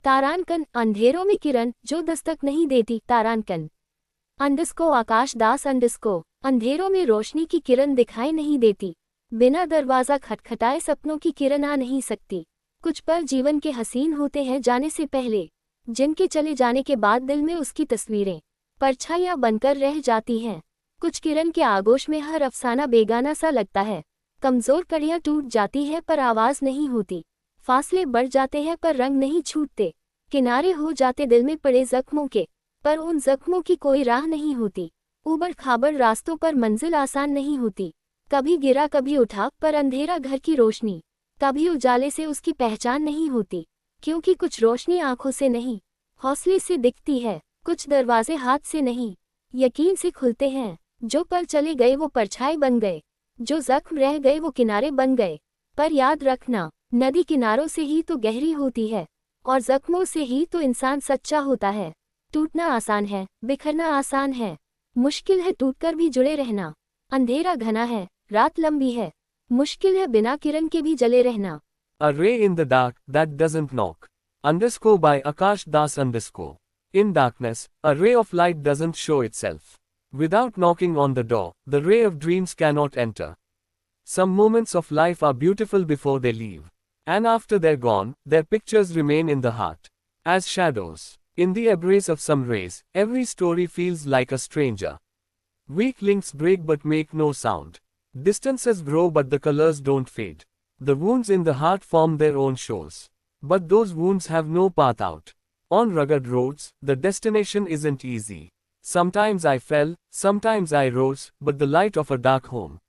तारांकन, अंधेरों में किरण जो दस्तक नहीं देती। तारांकन आकाश दास अंधेरों में रोशनी की किरण दिखाई नहीं देती। बिना दरवाजा खटखटाए सपनों की किरण आ नहीं सकती। कुछ पल जीवन के हसीन होते हैं जाने से पहले, जिनके चले जाने के बाद दिल में उसकी तस्वीरें परछाइयां बनकर रह जाती हैं। कुछ किरण के आगोश में हर अफसाना बेगाना सा लगता है। कमजोर कड़ियां टूट जाती है पर आवाज नहीं होती। फासले बढ़ जाते हैं पर रंग नहीं छूटते। किनारे हो जाते दिल में पड़े जख्मों के, पर उन जख्मों की कोई राह नहीं होती। उबड़ खाबड़ रास्तों पर मंजिल आसान नहीं होती। कभी गिरा कभी उठा पर अंधेरा घर की रोशनी, कभी उजाले से उसकी पहचान नहीं होती। क्योंकि कुछ रोशनी आंखों से नहीं, हौसले से दिखती है। कुछ दरवाजे हाथ से नहीं, यकीन से खुलते हैं। जो पल चले गए वो परछाई बन गए, जो जख्म रह गए वो किनारे बन गए। पर याद रखना, नदी किनारों से ही तो गहरी होती है, और जख्मों से ही तो इंसान सच्चा होता है। टूटना आसान है, बिखरना आसान है। मुश्किल है टूटकर भी जुड़े रहना। अंधेरा घना है, रात लंबी है, मुश्किल है बिना किरण के भी जले रहना। A ray in the dark that doesn't knock. By Akash Das. In darkness, a ray of light doesn't show itself. Without knocking on the door, the ray of dreams cannot enter. Some moments of life are beautiful before they leave. And after they're gone, their pictures remain in the heart. As shadows. In the embrace of some rays, every story feels like a stranger. Weak links break but make no sound. Distances grow but the colors don't fade. The wounds in the heart form their own shores. But those wounds have no path out. On rugged roads, the destination isn't easy. Sometimes I fell, sometimes I rose, but the light of a dark home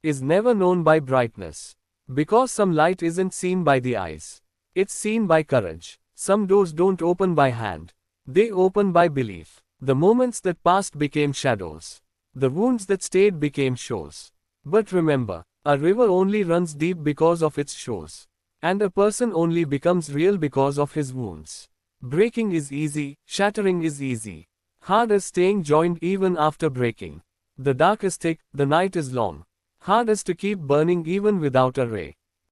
is never known by brightness. Because some light isn't seen by the eyes. It's seen by courage. Some doors don't open by hand. They open by belief. The moments that passed became shadows. The wounds that stayed became shores. But remember, a river only runs deep because of its shores. And a person only becomes real because of his wounds. Breaking is easy, shattering is easy. Hard as staying joined even after breaking. The dark is thick, the night is long. Hard as to keep burning even without a ray.